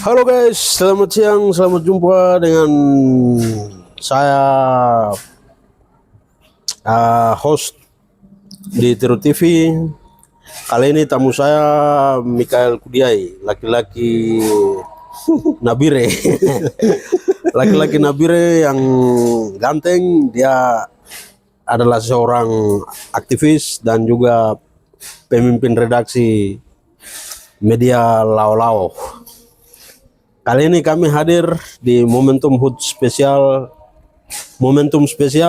Halo guys, selamat siang, selamat jumpa dengan saya host di Tiru TV. Kali ini tamu saya Mikael Kudiai, laki-laki Nabire. Laki-laki Nabire yang ganteng. Dia adalah seorang aktivis dan juga pemimpin redaksi media Lau Lau. Kali ini kami hadir di momentum spesial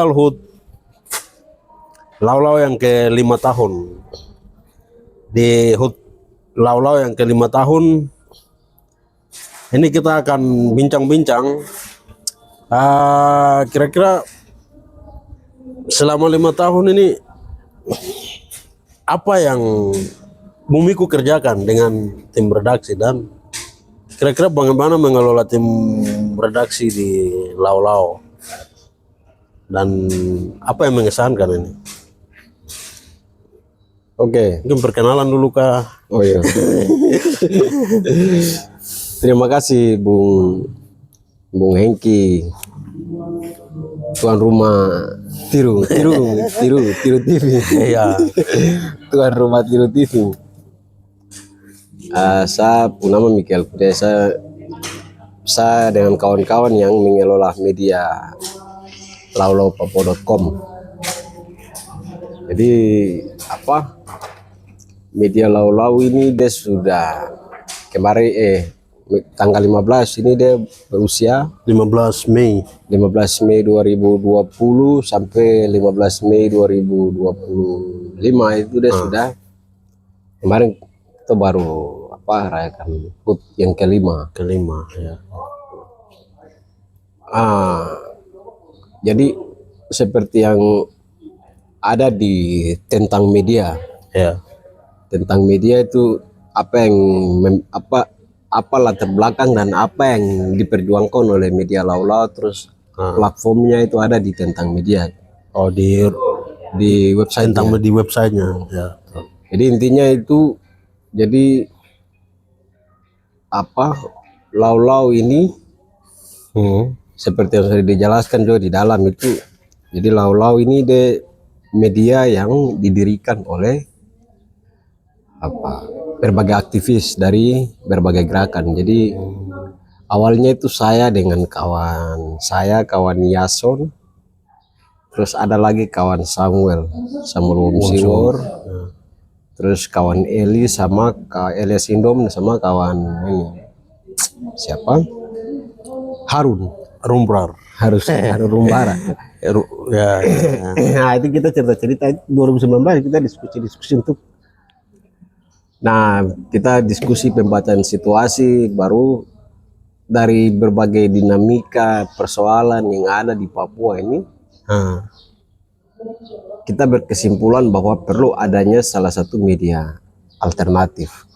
HUT Lau Lau yang ke-5 tahun. Di HUT Lau Lau yang ke-5 tahun ini kita akan bincang-bincang kira-kira selama 5 tahun ini apa yang Bumiku kerjakan dengan tim redaksi, dan kira-kira bagaimana mengelola tim redaksi di Lau Lau, dan apa yang mengesankan ini? Oke. Mungkin perkenalan dulu kah? Oh iya. Terima kasih Bung Hengki, tuan rumah Tiru TV. Iya. Tuan rumah Tiru TV. Saya nama Mikael Kudiai. Saya dengan kawan-kawan yang mengelola media laulaupapo.com. Jadi media Lau Lau ini dia sudah kemarin tanggal 15 ini dia berusia 15 Mei 2020 sampai 15 Mei 2025 itu dia sudah kemarin itu baru rayakan HUT yang kelima ya. Jadi seperti yang ada di tentang media Ya. Tentang media itu apa latar belakang dan apa yang diperjuangkan oleh media Lau Lau, terus platformnya itu ada di tentang media. Oh, di website tentang di websitenya. Ya. Jadi intinya itu, jadi Lau Lau ini seperti yang sudah dijelaskan juga di dalam itu. Jadi Lau Lau ini media yang didirikan oleh berbagai aktivis dari berbagai gerakan. Jadi awalnya itu saya dengan kawan Yason, terus ada lagi kawan Samuel Wongsiwor, terus kawan Eli sama Elias Indom, sama kawan ini siapa, Harun Rumbara. Ya. Nah itu kita cerita 2019 kita diskusi untuk kita diskusi pembacaan situasi baru dari berbagai dinamika persoalan yang ada di Papua ini. Kita berkesimpulan bahwa perlu adanya salah satu media alternatif.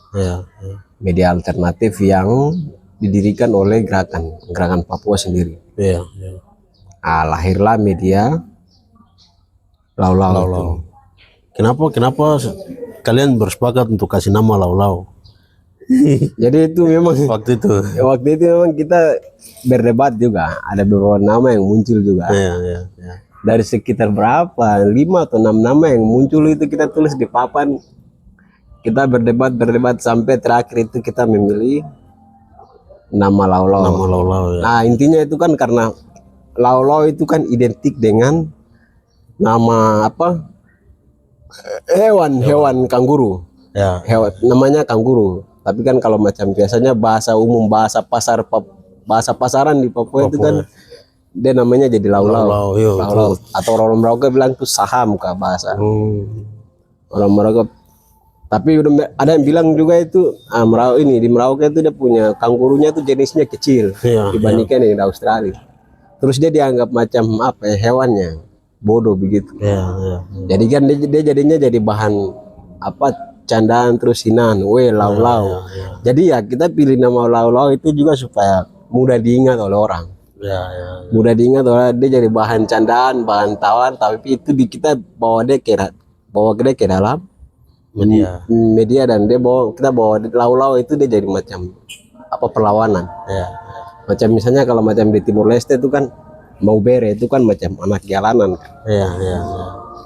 Media alternatif yang didirikan oleh gerakan Papua sendiri. Lahirlah media Lau Lau. Kenapa kalian bersepakat untuk kasih nama Lau Lau? Jadi itu memang waktu itu memang kita berdebat juga, ada beberapa nama yang muncul juga. Dari sekitar berapa 5 atau 6 nama yang muncul itu kita tulis di papan, kita berdebat sampai terakhir itu kita memilih nama Lau Lau. Ya. Nah intinya itu kan karena Lau Lau itu kan identik dengan nama hewan kanguru. Namanya kanguru. Tapi kan kalau macam biasanya bahasa umum, bahasa pasaran di Papua itu kan dia namanya jadi Lau Lau. Atau orang Merauke bilang tuh saham kah bahasa. Orang Merauke. Tapi udah ada yang bilang juga itu di Merauke itu dia punya kangurunya tuh jenisnya kecil dibandingkan yang di Australia. Terus dia dianggap macam hewannya bodoh begitu. Jadi kan dia jadinya jadi bahan candaan terus hinaan, Lau Lau. Jadi ya kita pilih nama Lau Lau itu juga supaya mudah diingat oleh orang. Mudah diingat oleh dia, jadi bahan candaan, bahan tawan, tapi itu kita bawa dia ke dalam media dan kita bawa Lau Lau itu dia jadi macam apa perlawanan. Ya. Macam misalnya kalau macam di Timur Leste itu kan mau bere itu kan macam anak jalanan kan. Iya, iya.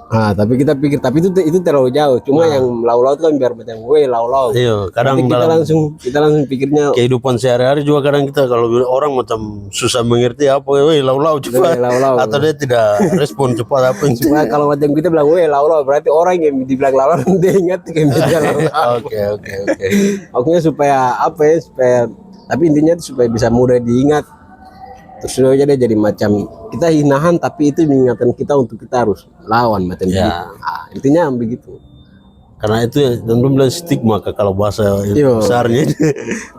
Nah, tapi kita pikir tapi itu terlalu jauh. Cuma yang lau-lau itu kan biar macam lau-lau. Iya, kadang Nanti kita langsung pikirnya kehidupan sehari-hari juga kadang kita kalau orang macam susah mengerti apa, weh lau-lau cepat, lau-lau. atau dia tidak respon cepat apa yang Cuma kalau macam kita bilang lau-lau berarti orang yang dibilang lau-lau dia ingat kayak media lau-lau. Oke. Maksudnya supaya apa ya, supaya tapi intinya itu supaya bisa mudah diingat. Terus aja dia jadi macam kita hinahan tapi itu mengingatkan kita untuk kita harus lawan macam gitu. Nah, intinya begitu. Karena itu ya, dan belum bilang stigma kalau bahasa besarnya.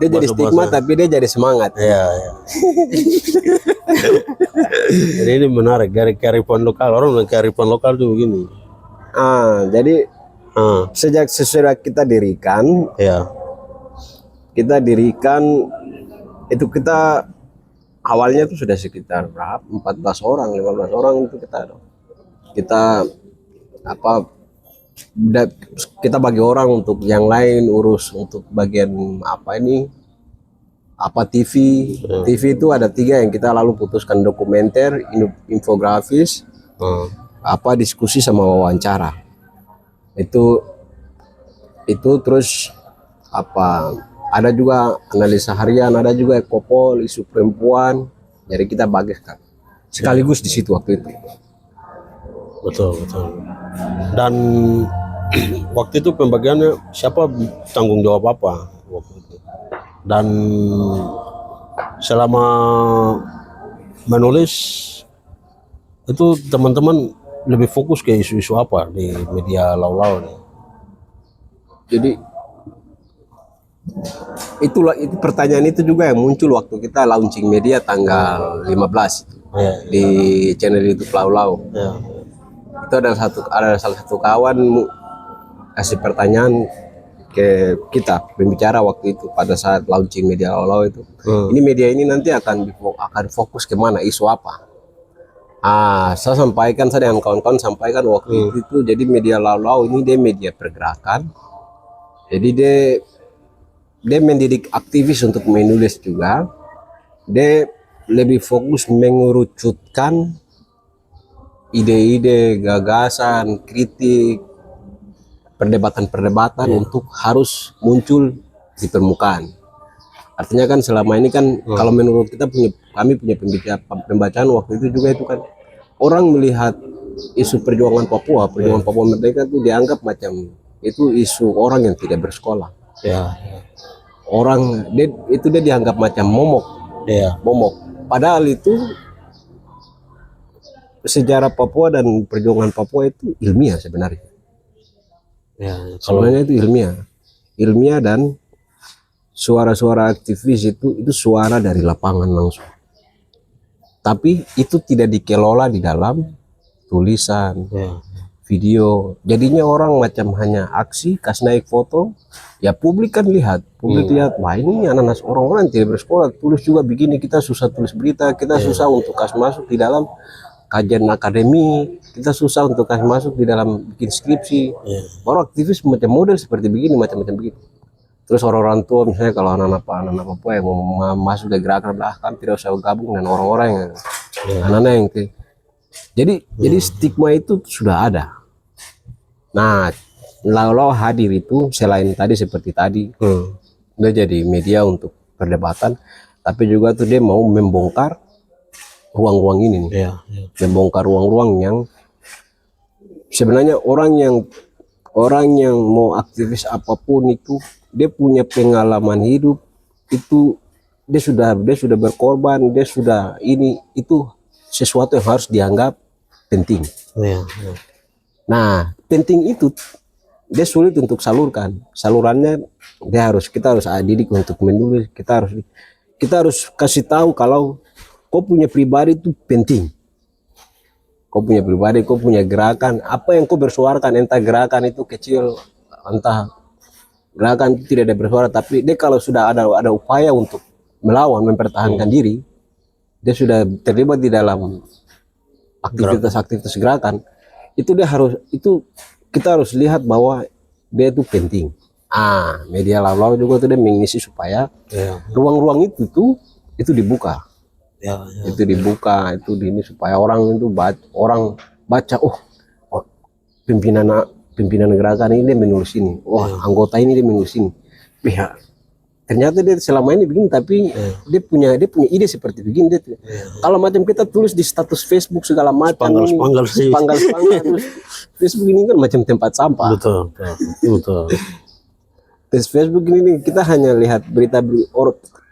Dia jadi stigma tapi dia jadi semangat. Iya. Jadi ini menarik dari kearifan lokal. Orang bilang kearifan lokal tuh begini. Jadi sejak sesudah kita dirikan, itu kita awalnya itu sudah sekitar berapa? 14 orang, 15 orang itu kita bagi orang untuk yang lain urus untuk bagian TV. TV itu ada 3 yang kita lalu putuskan, dokumenter, infografis, diskusi sama wawancara. Itu terus ada juga analisa harian, ada juga ekopol, isu perempuan. Jadi kita bagikan sekaligus di situ waktu itu. Betul. Dan waktu itu pembagiannya siapa tanggung jawab apa waktu itu? Dan selama menulis itu teman-teman lebih fokus ke isu-isu apa di media lau-lau nih? Jadi itu pertanyaan itu juga yang muncul waktu kita launching media tanggal 15 itu di channel YouTube Lau-Lau. Itu ada salah satu kawan kasih pertanyaan ke kita pembicara waktu itu pada saat launching media Lau-Lau itu. Ini media ini nanti akan fokus kemana, isu apa? Saya dengan kawan-kawan sampaikan waktu itu. Jadi media Lau-Lau ini dia media pergerakan. Jadi dia mendidik aktivis untuk menulis juga. Dia lebih fokus mengerucutkan ide-ide, gagasan, kritik, perdebatan-perdebatan untuk harus muncul di permukaan. Artinya kan selama ini kan kalau menurut kami punya pembacaan waktu itu juga itu kan orang melihat isu perjuangan Papua merdeka itu dianggap macam itu isu orang yang tidak bersekolah. Orang dia dianggap macam momok. Padahal itu sejarah Papua dan perjuangan Papua itu ilmiah sebenarnya. Sebenarnya itu ilmiah dan suara-suara aktivis itu suara dari lapangan langsung. Tapi itu tidak dikelola di dalam tulisan, video. Jadinya orang macam hanya aksi, kasih naik foto, ya publik lihat, wah ini anak-anak orang-orang tidak bersekolah, tulis juga begini, kita susah tulis berita, kita susah untuk kasih masuk di dalam kajian akademik, kita susah untuk kasih masuk di dalam bikin skripsi. Orang aktivis macam model seperti begini, macam-macam begitu. Terus orang-orang tua misalnya kalau anak-anak Papua yang mau masuk ke gerakan kan tidak usah gabung dengan orang-orang yang anak-anak yang jadi stigma itu sudah ada. Nah, Lau-Lau hadir itu selain tadi seperti tadi, dia jadi media untuk perdebatan, tapi juga tuh dia mau membongkar ruang-ruang ini nih, membongkar ruang-ruang yang sebenarnya orang yang mau aktivis apapun itu dia punya pengalaman hidup itu, dia sudah berkorban, dia sudah itu sesuatu yang harus dianggap penting. Nah, penting itu dia sulit untuk salurannya kita harus didik untuk menulis, kita harus kasih tahu kalau kau punya pribadi itu penting, kau punya pribadi, kau punya gerakan, apa yang kau bersuarakan, entah gerakan itu kecil, entah gerakan itu tidak ada bersuara, tapi dia kalau sudah ada upaya untuk melawan, mempertahankan diri, dia sudah terlibat di dalam aktivitas gerakan, itu kita harus lihat bahwa dia itu penting. Media Lau juga tuh dia mengisi supaya ruang-ruang itu dibuka. Itu dibuka, itu ini supaya orang itu baca, oh pimpinan gerakan ini dia menulis ini, anggota ini dia menulis ini. Ya, ternyata dia selama ini begini, tapi dia punya ide seperti begini. Kalau macam kita tulis di status Facebook segala macam, spanggal terus Facebook ini kan macam tempat sampah. Betul. Di Facebook ini kita hanya lihat berita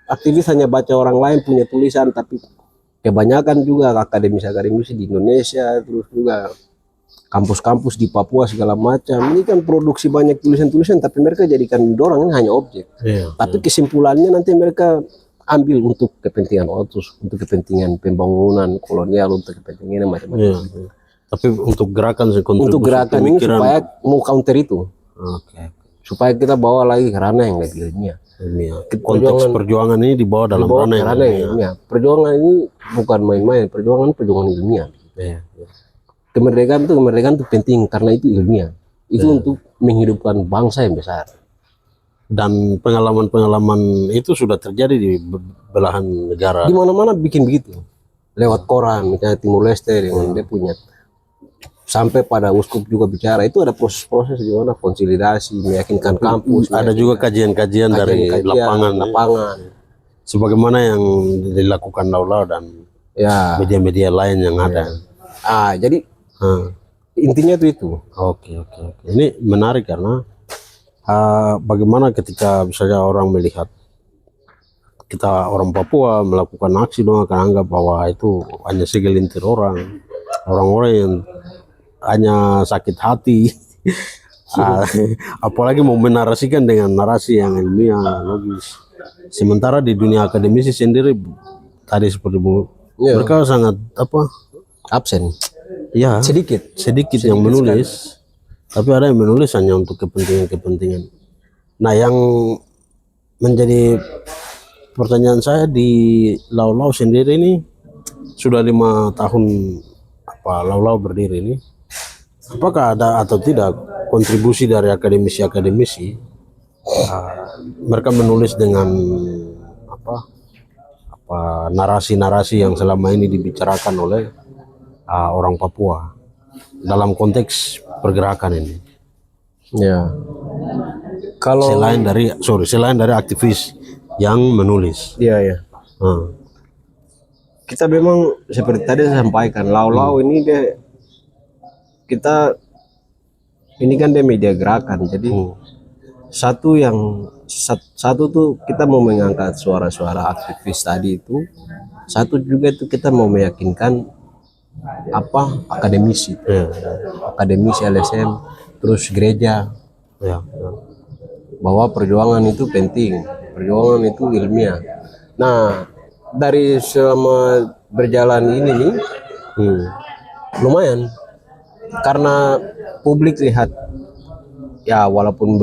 aktivis hanya baca orang lain punya tulisan, tapi kebanyakan juga akademisi di Indonesia, terus juga kampus-kampus di Papua segala macam ini kan produksi banyak tulisan-tulisan, tapi mereka jadikan dorang ini hanya objek. Tapi kesimpulannya nanti mereka ambil untuk kepentingan otus, untuk kepentingan pembangunan kolonial, untuk kepentingan macam-macam. Tapi untuk gerakan ini supaya mau counter itu. Supaya kita bawa lagi ke ranah yang lebih ilmiah. Konteks perjuangan ini dibawa dalam ranah yang ilmiah. Perjuangan ini bukan main-main, perjuangan ilmiah. Kemerdekaan itu penting karena itu ilmiah. Itu untuk menghidupkan bangsa yang besar. Dan pengalaman-pengalaman itu sudah terjadi di belahan negara. Di mana-mana bikin begitu. Lewat koran, misalnya Timur Leste dengan dia punya. Sampai pada uskup juga bicara, itu ada proses-proses gimana konsolidasi, meyakinkan kampus. Ada juga kajian-kajian dari lapangan. Sebagaimana yang dilakukan Lau dan media-media lain yang ada. Jadi intinya itu. Oke. Ini menarik karena bagaimana ketika misalnya orang melihat kita orang Papua melakukan aksi, dong akan anggap bahwa itu hanya segelintir orang-orang yang hanya sakit hati. Apalagi mau menarasikan dengan narasi yang ilmiah, logis. Sementara di dunia akademisi sendiri tadi seperti mereka sangat absen. Ya, sedikit yang menulis, tapi ada yang menulis hanya untuk kepentingan. Nah, yang menjadi pertanyaan saya di Lau sendiri ini sudah 5 tahun Lau berdiri ini, apakah ada atau tidak kontribusi dari akademisi mereka menulis dengan narasi-narasi yang selama ini dibicarakan oleh orang Papua dalam konteks pergerakan ini? Kalau selain dari aktivis yang menulis. Kita memang seperti tadi saya sampaikan, Lau ini ini kan dia media gerakan, jadi satu tuh kita mau mengangkat suara-suara aktivis tadi itu, satu juga itu kita mau meyakinkan akademisi LSM terus gereja bahwa perjuangan itu penting, perjuangan itu ilmiah. Nah, dari selama berjalan ini nih lumayan, karena publik lihat ya, walaupun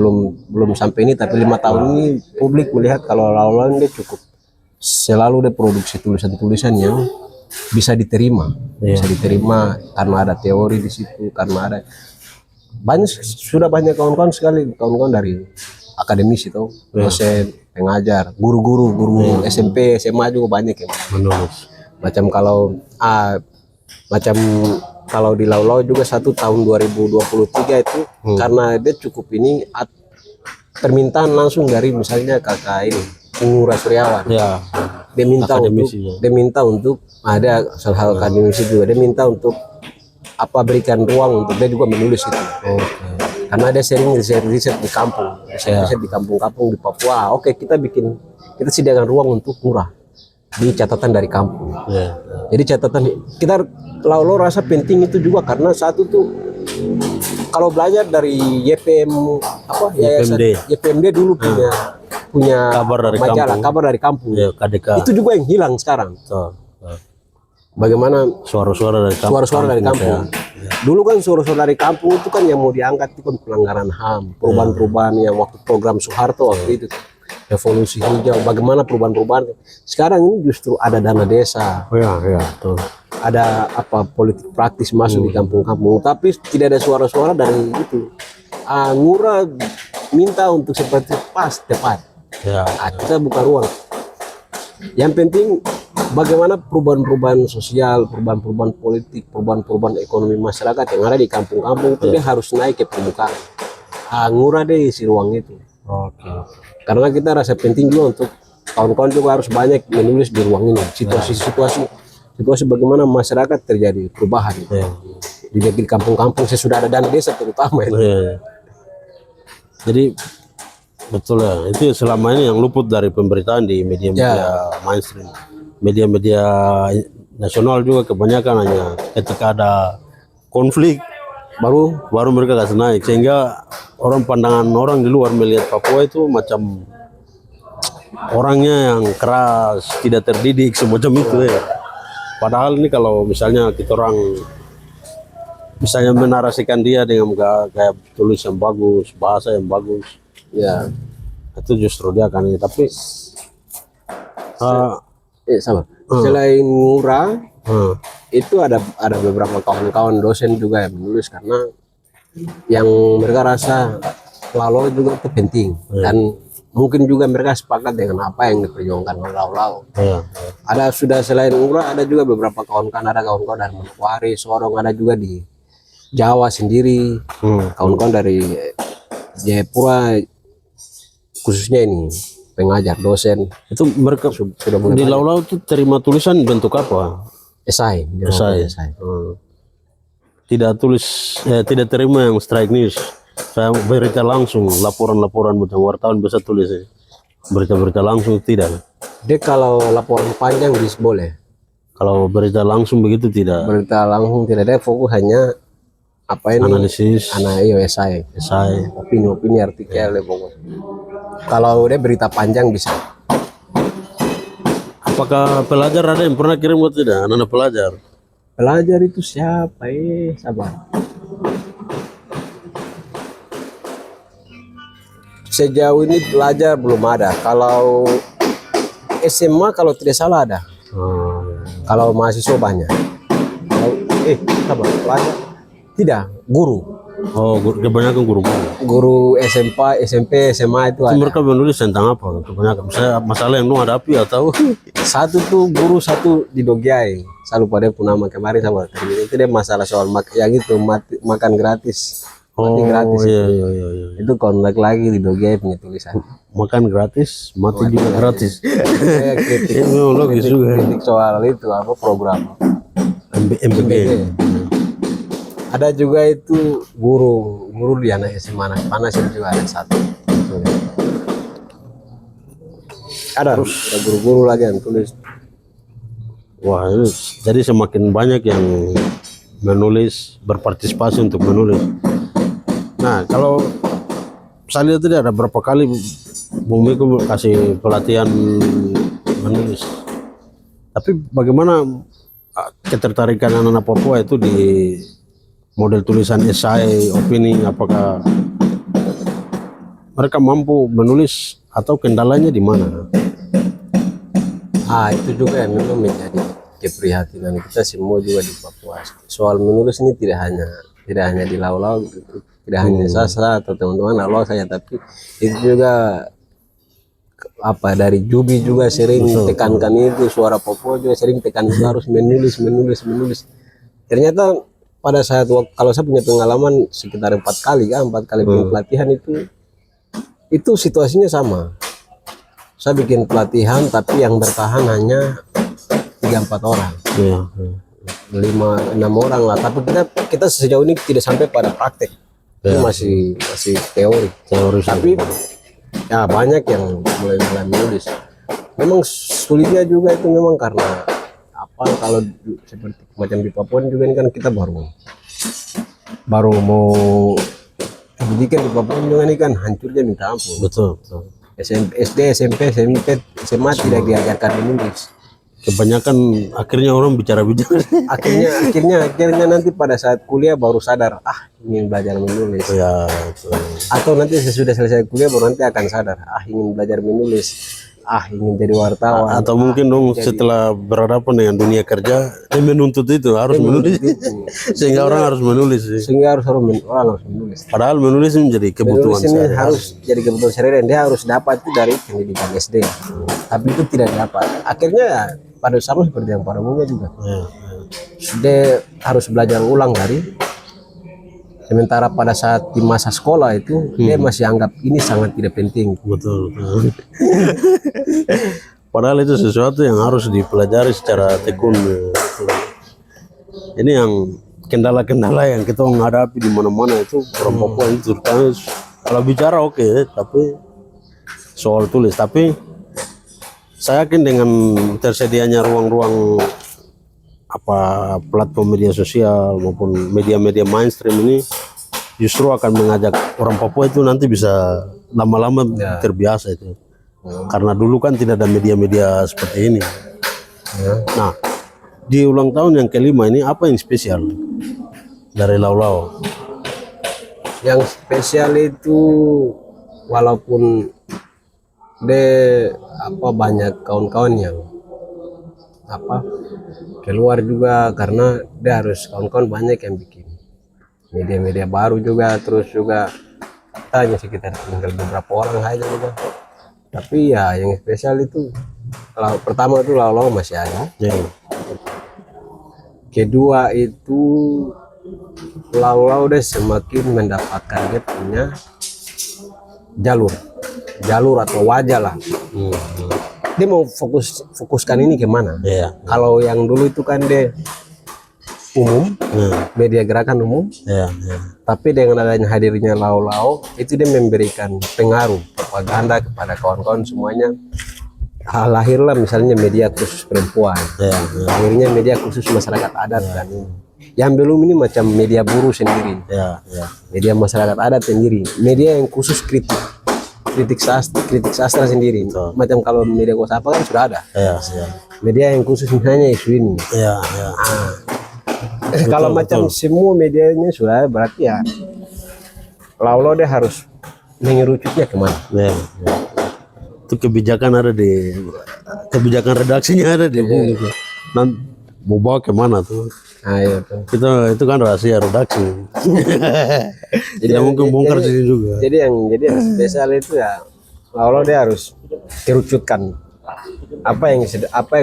belum sampai ini, tapi 5 tahun ini publik melihat kalau Lau dia cukup selalu dia produksi tulisan-tulisan yang bisa diterima, karena ada teori di situ, karena ada sudah banyak kawan-kawan dari akademisi itu, dosen, pengajar, guru SMP, SMA juga banyak yang menulis. Macam kalau di Lau juga tahun 2023 itu karena dia cukup ini permintaan langsung dari misalnya kakak ini Ngurah Suryawan. Dia minta untuk ada salah akademisi juga, dia minta untuk berikan ruang untuk dia juga menulis itu. Karena dia sering riset di kampung, riset di kampung-kampung di Papua. Kita sediakan ruang untuk Ngurah di catatan dari kampung. Jadi catatan kita Lau rasa penting itu juga, karena satu tuh kalau belajar dari YPMD dulu punya kabar dari kampung. Itu juga yang hilang sekarang. Bagaimana suara-suara dari kampung. Dulu kan suara-suara dari kampung itu kan yang mau diangkat itu kan pelanggaran HAM, perubahan-perubahan yang waktu program Soeharto waktu itu, revolusi hijau, bagaimana perubahan-perubahan. Sekarang ini justru ada dana desa, ada politik praktis masuk di kampung-kampung, tapi tidak ada suara-suara dari itu. Ngurah minta untuk seperti pas tepat. Ya. Kita buka ruang. Yang penting bagaimana perubahan-perubahan sosial, perubahan-perubahan politik, perubahan-perubahan ekonomi masyarakat yang ada di kampung-kampung itu dia harus naik ke permukaan. Ngurah deh isi ruang itu. Oke. Karena kita rasa penting juga untuk kawan-kawan juga harus banyak menulis di ruang ini. Situasi bagaimana masyarakat terjadi perubahan. Ya. Di kampung-kampung sesudah ada dana desa terutama itu. Ya. Jadi betul ya, itu selama ini yang luput dari pemberitaan di media-media mainstream, media-media nasional juga kebanyakan hanya ketika ada konflik baru mereka kasih naik, sehingga pandangan orang di luar melihat Papua itu macam orangnya yang keras, tidak terdidik semacam itu ya. Padahal ini kalau misalnya kita orang misalnya menarasikan dia dengan gaya tulis yang bagus, bahasa yang bagus, ya itu justru dia akan ini. Tapi sama. Selain Ngurah, itu ada beberapa kawan-kawan dosen juga yang menulis karena yang mereka rasa Lau juga itu penting dan mungkin juga mereka sepakat dengan apa yang diperjuangkan oleh Lau. Ada sudah selain Ngurah ada juga beberapa kawan-kawan, ada kawan-kawan dari Manokwari, Sorong, ada juga di Jawa sendiri, kawan-kawan dari Jayapura khususnya ini pengajar dosen. Itu mereka sudah mulai di Lau itu terima tulisan bentuk apa? Esai. Tidak tulis, tidak terima yang strike news. Saya berita langsung, laporan-laporan macam wartawan bisa tulis berita-berita langsung tidak. Dia kalau laporan panjang bisa boleh. Kalau berita langsung begitu tidak. Berita langsung tidak, ada fokus hanya apa ini analisis, esai, opini artikel pokoknya. Kalau dia berita panjang bisa. Apakah pelajar ada yang pernah kirim atau tidak? Anak-anak pelajar. Pelajar itu siapa? Sabar. Sejauh ini pelajar belum ada. Kalau SMA kalau tidak salah ada. Kalau mahasiswa banyak. Kalau sabar, pelajar tidak, guru. Kebanyakan guru SMP, SMA itu ada. Mereka menulis tentang apa? Kebanyakan misalnya masalah yang lu hadapi atau satu tuh guru, satu di Dogiai. Saya lupa dia pun nama kemarin sama. Itu dia masalah soal yang itu makan gratis. Mati gratis. Iya. Itu kontak lagi di Dogiai punya tulisan. Makan gratis, mati juga gratis. Kritik logis juga. Kritik soal itu apa program MBG. Ada juga itu guru di anak SMA anak panas itu juga ada satu. Ada guru-guru lagi yang tulis. Wah, jadi semakin banyak yang menulis, berpartisipasi untuk menulis. Nah, kalau saya lihat tadi ada berapa kali Bung Miko kasih pelatihan menulis. Tapi bagaimana ketertarikan anak-anak Papua itu di model tulisan esai, opini, apakah mereka mampu menulis atau kendalanya di mana? Itu juga yang memang menjadi keprihatinan kita semua juga di Papua. Soal menulis ini tidak hanya di Lau, tidak hanya Sasa atau teman-teman Lau saja, tapi itu juga dari Jubi juga sering tekankan itu, suara Papua juga sering tekan harus menulis. Ternyata pada saat kalau saya punya pengalaman sekitar 4 kali pelatihan itu situasinya sama. Saya bikin pelatihan tapi yang bertahan hanya 3-4 orang, 5-6 orang lah. Tapi kita sejauh ini tidak sampai pada praktek, itu masih teori. Tapi ya banyak yang mulai menulis. Memang sulitnya juga itu memang karena kalau seperti macam di Papua juga ini kan kita baru mau pendidikan di Papua juga ini kan hancurnya minta ampun. Betul. SD, SMP, SMA tidak diajarkan menulis. Kebanyakan akhirnya orang bicara. akhirnya nanti pada saat kuliah baru sadar ingin belajar menulis. Ya, atau nanti sesudah selesai kuliah baru nanti akan sadar ingin belajar menulis. ingin jadi wartawan. Atau mungkin dong setelah berhadapan dengan dunia kerja, dia menuntut itu harus menulis. Sehingga orang harus menulis. Sehingga orang harus menulis. Padahal menulis menjadi kebutuhan Menulis ini harus jadi kebutuhan sehari-hari. Dia harus dapat itu dari pendidikan SD. Tapi itu tidak dapat. Akhirnya ya pada sama seperti yang pada umumnya juga. Dia harus belajar ulang dari. Sementara pada saat di masa sekolah itu dia masih anggap ini sangat tidak penting. Betul. Padahal itu sesuatu yang harus dipelajari secara tekun. Ini yang kendala-kendala yang kita menghadapi di mana-mana itu orang Papua itu terutama kalau bicara oke, tapi soal tulis. Tapi saya yakin dengan tersedianya ruang-ruang platform media sosial maupun media-media mainstream ini justru akan mengajak orang Papua itu nanti bisa lama-lama terbiasa itu. Karena dulu kan tidak ada media-media seperti ini. Nah, di ulang tahun yang kelima ini apa yang spesial dari Lau Lau? Yang spesial itu walaupun banyak kawan-kawan yang keluar juga karena dia harus kawan-kawan banyak yang bikin media-media baru juga, terus juga kita hanya sekitar tinggal beberapa orang aja juga. Tapi ya yang spesial itu pertama itu Lau Lau masih ada. Kedua itu Lau Lau udah semakin mendapatkan dia punya jalur atau wajah lah. Dia mau fokuskan ini kemana? Kalau yang dulu itu kan dia umum, media gerakan umum. Tapi dengan adanya hadirnya Lau Lau itu dia memberikan pengaruh propaganda kepada kawan-kawan semuanya. Lahirlah misalnya media khusus perempuan, akhirnya media khusus masyarakat adat dan yang belum ini macam media buruh sendiri, media masyarakat adat sendiri, media yang khusus kritik sastra sendiri. Macam kalau media kuasa apa kan sudah ada. Media yang khusus misalnya isu ini. Kalau macam semua medianya sudah ada, berarti ya Lau Lau dia harus mengerucutnya kemana? Itu kebijakan kebijakan redaksinya ada di gitu. Dan mau bawa kemana tuh? Itu kan rahasia redaksi. Tidak mungkin bongkar sini juga. Jadi yang spesial itu ya Lau Lau dia harus kerucutkan apa yang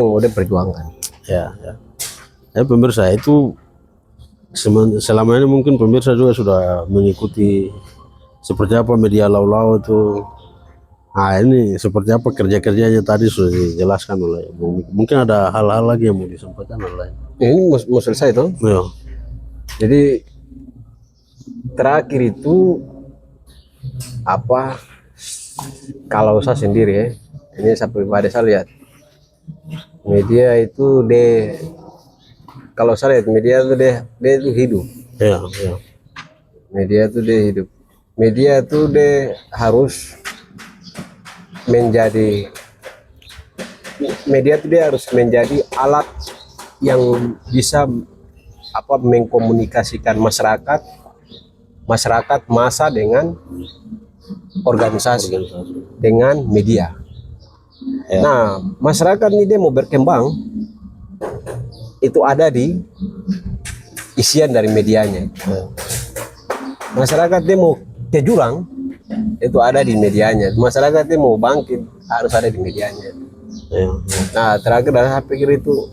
mau dia perjuangkan. Pemirsa itu selama ini mungkin pemirsa juga sudah mengikuti seperti apa media Lau Lau itu. Nah ini seperti apa kerja-kerjanya tadi sudah dijelaskan oleh Bung Miki. Mungkin ada hal-hal lagi yang mau disampaikan oleh. Ini mau selesai toh? Jadi terakhir itu kalau saya sendiri ini saya pribadi saya lihat media itu kalau saya lihat media itu dia itu hidup. Media itu dia hidup. Media itu dia harus menjadi alat yang bisa mengkomunikasikan masyarakat massa dengan organisasi dengan media. Nah, masyarakat ini dia mau berkembang itu ada di isian dari medianya. Masyarakat dia mau ke jurang itu ada di medianya. Masyarakat dia mau bangkit harus ada di medianya. Nah, terakhir saya pikir itu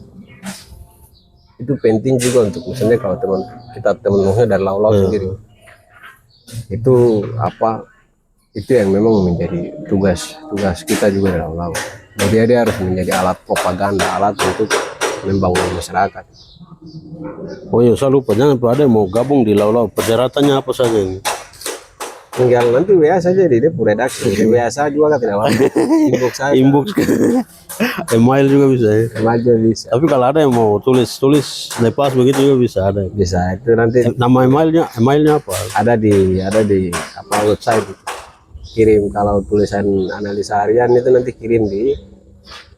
penting juga untuk misalnya kalau teman-temannya dari Lau Lau sendiri. Itu itu yang memang menjadi tugas kita juga dari Lau Lau. Dia harus menjadi alat propaganda, alat untuk membangun masyarakat. Saya lupa, jangan ada yang mau gabung di Lau Lau. Persyaratannya apa saja ini? Tinggal nanti WA saja di redaksi. WA saja juga kan tidak apa. Inbox. Email juga bisa ya. Email juga bisa. Tapi kalau ada yang mau tulis lepas begitu juga bisa ada. Bisa itu nanti. Nama emailnya apa? Ada di website. Kirim kalau tulisan analisa harian itu nanti kirim di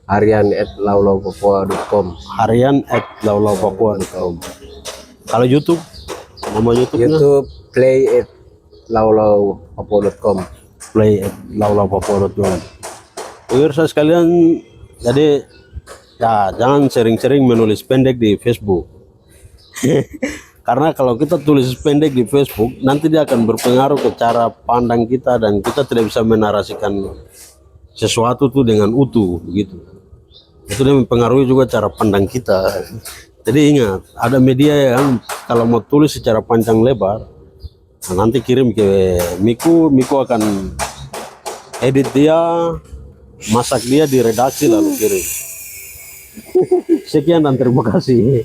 harian@laulaupapua.com. harian@laulaupapua.com. Kalau YouTube, nama YouTube-nya? YouTube play@laulaupapua.com. play@laulaupapua.com. Pemirsa sekalian, jadi ya jangan sering-sering menulis pendek di Facebook. Karena kalau kita tulis pendek di Facebook, nanti dia akan berpengaruh ke cara pandang kita dan kita tidak bisa menarasikan sesuatu tuh dengan utuh begitu. Itu dia mempengaruhi juga cara pandang kita. Jadi ingat, ada media yang kalau mau tulis secara panjang lebar, nah nanti kirim ke Miku, Miku akan edit dia, masak dia di redaksi lalu kirim. Sekian dan terima kasih.